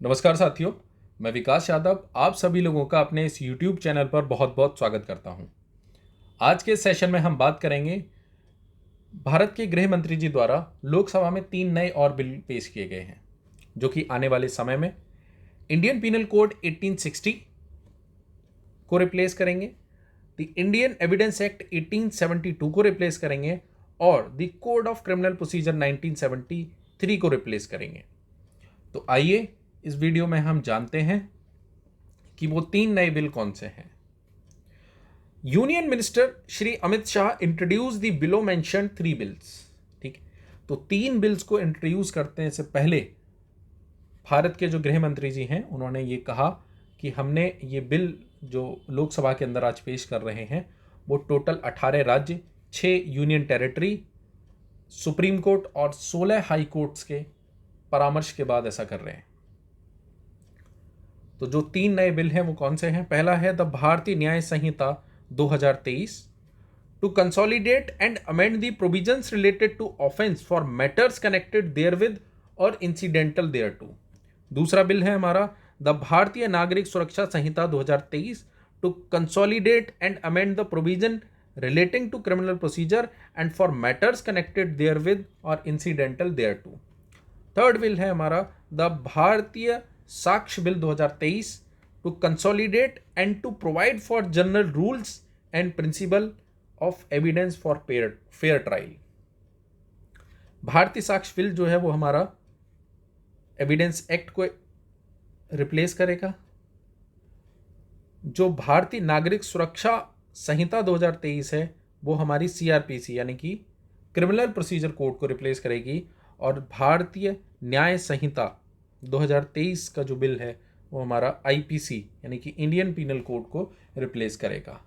नमस्कार साथियों, मैं विकास यादव आप सभी लोगों का अपने इस YouTube चैनल पर बहुत बहुत स्वागत करता हूं। आज के सेशन में हम बात करेंगे भारत के गृह मंत्री जी द्वारा लोकसभा में 3 नए और बिल पेश किए गए हैं जो कि आने वाले समय में इंडियन पीनल कोड 1860 को रिप्लेस करेंगे, द इंडियन एविडेंस एक्ट 1872 को रिप्लेस करेंगे और the code of criminal procedure 1973 को रिप्लेस करेंगे। तो आइए इस वीडियो में हम जानते हैं कि वो 3 नए बिल कौन से हैं। Union minister Shri Amit Shah introduce the below mention 3 bills. ठीक, तो 3 बिल्स को इंट्रोड्यूस करने से पहले भारत के जो गृह मंत्री जी हैं उन्होंने ये कहा कि हमने ये बिल जो लोकसभा के अंदर आज पेश कर रहे हैं वो टोटल 18 राज्य, 6 यूनियन टेरिटरी, सुप्रीम कोर्ट और 16 हाई कोर्ट्स के परामर्श के बाद ऐसा कर रहे हैं। तो जो 3 नए बिल हैं वो कौन से हैं? पहला है the Bharatiya Nyaya Sanhita 2023 to consolidate and amend the provisions related to offence for matters connected therewith or incidental thereto. दूसरा बिल है हमारा the Bharatiya Nagarik Suraksha Sanhita 2023 to consolidate and amend the provision relating to criminal procedure and for matters connected therewith or incidental thereto. Third bill है हमारा the Bharatiya Sakshya bill 2023 to consolidate and to provide for general rules and principle of evidence for fair trial. भारतीय Sakshya bill जो है वो हमारा evidence act को replace करेगा। जो भारतीय नागरिक सुरक्षा संहिता 2023 है वो हमारी सीआरपीसी यानी कि क्रिमिनल प्रोसीजर कोड को रिप्लेस करेगी और भारतीय न्याय संहिता 2023 का जो बिल है वो हमारा आईपीसी यानी कि इंडियन पीनल कोड को रिप्लेस करेगा।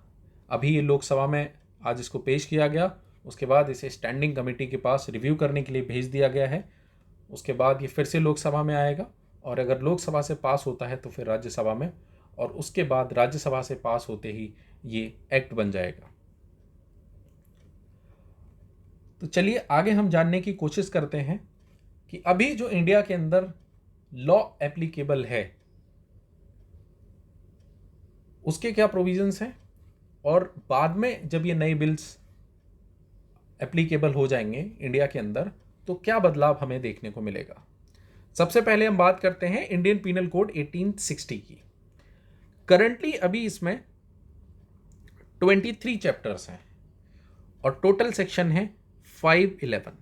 अभी ये लोकसभा में आज इसको पेश किया गया, उसके बाद इसे स्टैंडिंग कमेटी के पास रिव्यू करने के लिए भेज दिया गया है। उसके बाद ये फिर से लोकसभा में आएगा और अगर लोकसभा से पास होता है तो फिर राज्यसभा में, और उसके बाद राज्यसभा से पास होते ही ये एक्ट बन जाएगा। तो चलिए आगे हम जानने की कोशिश करते हैं कि अभी जो इंडिया के अंदर लॉ एप्लीकेबल है उसके क्या प्रोविजंस हैं और बाद में जब ये नए बिल्स एप्लीकेबल हो जाएंगे इंडिया के अंदर तो क्या बदलाव हमें देखने को मिलेगा। सबसे पहले हम बात करते हैं इंडियन पीनल कोड 1860 की। करंटली अभी इसमें 23 चैप्टर्स हैं और टोटल सेक्शन है 511।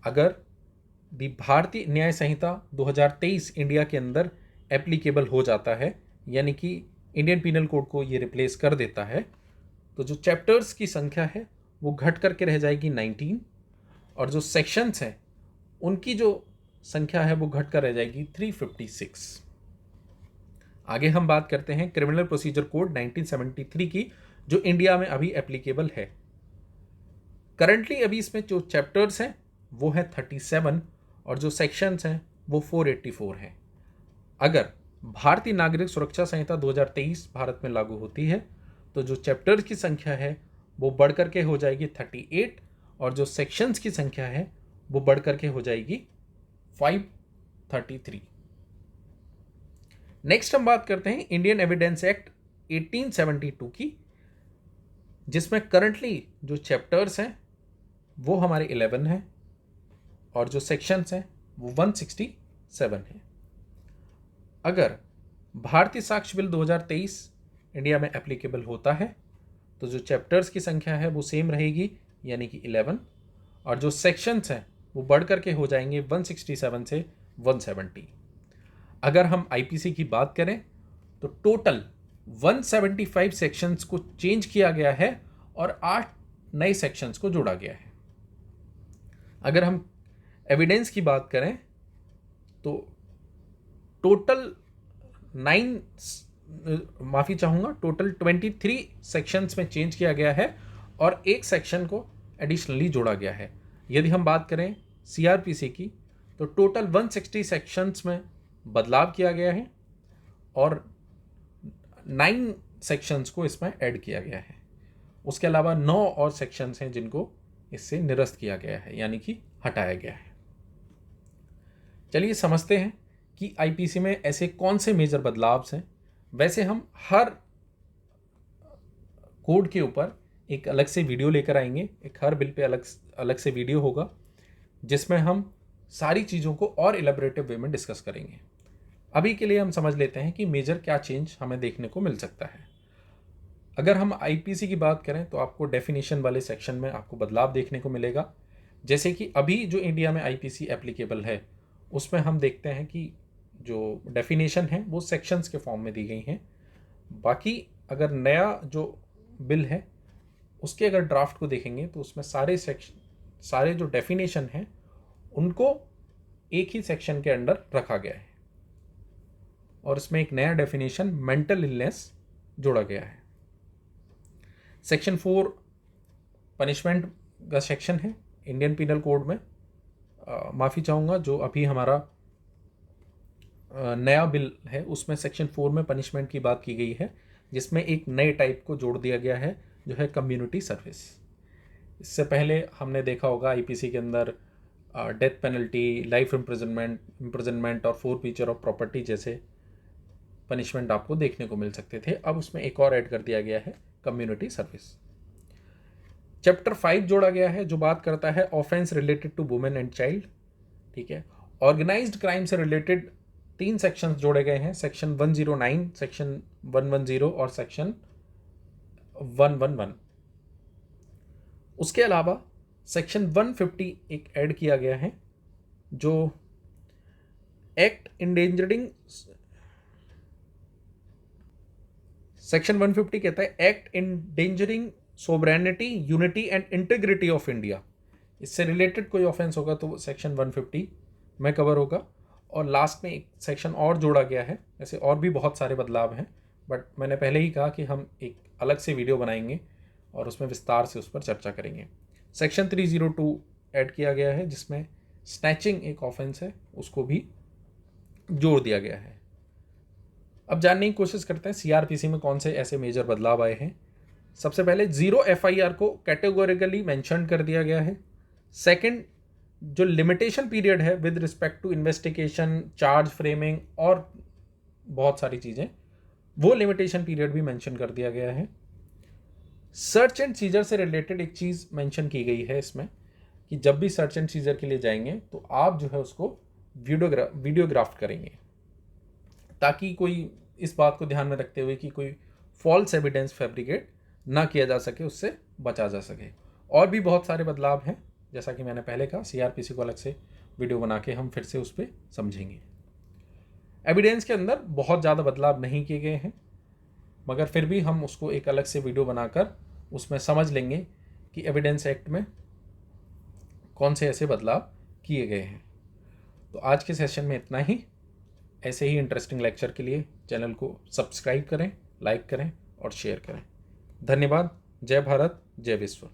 अगर दी भारतीय न्याय संहिता 2023 इंडिया के अंदर एप्लीकेबल हो जाता है यानी कि इंडियन पीनल कोड को ये रिप्लेस कर देता है तो जो चैप्टर्स की संख्या है वो घट करके रह जाएगी 19 और जो सेक्शंस हैं उनकी जो संख्या है वो घट कर रह जाएगी 356। आगे हम बात करते हैं क्रिमिनल प्रोसीजर कोड 1973 की जो इंडिया में अभी एप्लीकेबल है। करंटली अभी इसमें जो चैप्टर्स हैं वो है 37 और जो सेक्शंस हैं वो 484 हैं। अगर भारतीय नागरिक सुरक्षा संहिता 2023 भारत में लागू होती है तो जो चैप्टर्स की संख्या है वो बढ़ करके हो जाएगी 38 और जो सेक्शंस की संख्या है वो बढ़ करके हो जाएगी 533। नेक्स्ट हम बात करते हैं इंडियन एविडेंस एक्ट 1872 की जिसमें करंटली जो चैप्टर्स हैं वो हमारे 11 हैं और जो सेक्शंस हैं वो 167 हैं। अगर भारतीय साक्ष्य बिल 2023 इंडिया में एप्लीकेबल होता है तो जो चैप्टर्स की संख्या है वो सेम रहेगी यानी कि 11 और जो सेक्शंस हैं वो बढ़ करके हो जाएंगे 167 से 170। अगर हम आईपीसी की बात करें तो टोटल 175 सेक्शंस को चेंज किया गया है और 8 नए सेक्शंस को जोड़ा गया है। अगर हम एविडेंस की बात करें तो टोटल 23 सेक्शंस में चेंज किया गया है और एक सेक्शन को एडिशनली जोड़ा गया है। यदि हम बात करें सीआरपीसी की तो टोटल 160 सेक्शंस में बदलाव किया गया है और 9 सेक्शंस को इसमें ऐड किया गया है। उसके अलावा 9 और सेक्शंस हैं जिनको इससे निरस्त किया गया है यानी कि हटाया गया है। चलिए समझते हैं कि आईपीसी में ऐसे कौन से मेजर बदलाव हैं। वैसे हम हर कोड के ऊपर एक अलग से वीडियो लेकर आएंगे, एक हर बिल पे अलग से वीडियो होगा जिसमें हम सारी चीज़ों को और इलेबोरेटिव वे में डिस्कस करेंगे। अभी के लिए हम समझ लेते हैं कि मेजर क्या चेंज हमें देखने को मिल सकता है। अगर हम आईपीसी की बात करें तो आपको डेफिनेशन वाले सेक्शन में आपको बदलाव देखने को मिलेगा। जैसे कि अभी जो इंडिया में आईपीसी एप्लीकेबल है उसमें हम देखते हैं कि जो डेफिनेशन है वो सेक्शंस के फॉर्म में दी गई हैं। बाकी अगर नया जो बिल है उसके अगर ड्राफ्ट को देखेंगे तो उसमें सारे जो डेफिनेशन हैं उनको एक ही सेक्शन के अंडर रखा गया है और इसमें एक नया डेफिनेशन मेंटल इलनेस जोड़ा गया है। सेक्शन 4 पनिशमेंट का सेक्शन है इंडियन पिनल कोड में। माफ़ी चाहूँगा, जो अभी हमारा नया बिल है उसमें सेक्शन 4 में पनिशमेंट की बात की गई है, जिसमें एक नए टाइप को जोड़ दिया गया है जो है कम्युनिटी सर्विस। इससे पहले हमने देखा होगा आईपीसी के अंदर डेथ पेनल्टी, लाइफ इम्प्रिजनमेंट और फोरफीचर ऑफ प्रॉपर्टी जैसे पनिशमेंट आपको देखने को मिल सकते थे। अब उसमें एक और ऐड कर दिया गया है कम्युनिटी सर्विस। चैप्टर 5 जोड़ा गया है जो बात करता है offence related to women and child. ठीक है, ऑर्गेनाइज्ड क्राइम से रिलेटेड 3 सेक्शंस जोड़े गए हैं, सेक्शन 109, सेक्शन 110 और सेक्शन 111। उसके अलावा सेक्शन 150 एक ऐड किया गया है जो एक्ट इंडेंजरिंग, सेक्शन 150 कहता है act endangering sovereignty, unity and integrity of India. इससे रिलेटेड कोई ऑफेंस होगा तो सेक्शन 150 में कवर होगा। और लास्ट में एक सेक्शन और जोड़ा गया है। ऐसे और भी बहुत सारे बदलाव हैं, बट मैंने पहले ही कहा कि हम एक अलग से वीडियो बनाएंगे और उसमें विस्तार से उस पर चर्चा करेंगे। सेक्शन 302 ऐड किया गया है जिसमें स्नैचिंग एक ऑफेंस है, उसको भी जोड़ दिया गया है। अब जानने की कोशिश करते हैं सीआरपीसी में कौन से ऐसे मेजर बदलाव आए हैं। सबसे पहले 0 एफआईआर को कैटेगोरिकली मेंशन कर दिया गया है। सेकंड, जो लिमिटेशन पीरियड है with respect to investigation, charge framing और बहुत सारी चीज़ें, वो लिमिटेशन पीरियड भी मेंशन कर दिया गया है। सर्च एंड सीजर से रिलेटेड एक चीज़ मेंशन की गई है इसमें कि जब भी सर्च एंड सीजर के लिए जाएंगे तो आप जो है उसको वीडियोग्राफ करेंगे, ताकि कोई इस बात को ध्यान में रखते हुए कि कोई फॉल्स एविडेंस फैब्रिकेट ना किया जा सके, उससे बचा जा सके। और भी बहुत सारे बदलाव हैं, जैसा कि मैंने पहले कहा सीआरपीसी को अलग से वीडियो बना के हम फिर से उस पर समझेंगे। एविडेंस के अंदर बहुत ज़्यादा बदलाव नहीं किए गए हैं, मगर फिर भी हम उसको एक अलग से वीडियो बनाकर उसमें समझ लेंगे कि एविडेंस एक्ट में कौन से ऐसे बदलाव किए गए हैं। तो आज के सेशन में इतना ही। ऐसे ही इंटरेस्टिंग लेक्चर के लिए चैनल को सब्सक्राइब करें, लाइक करें और शेयर करें। धन्यवाद। जय भारत, जय विश्व।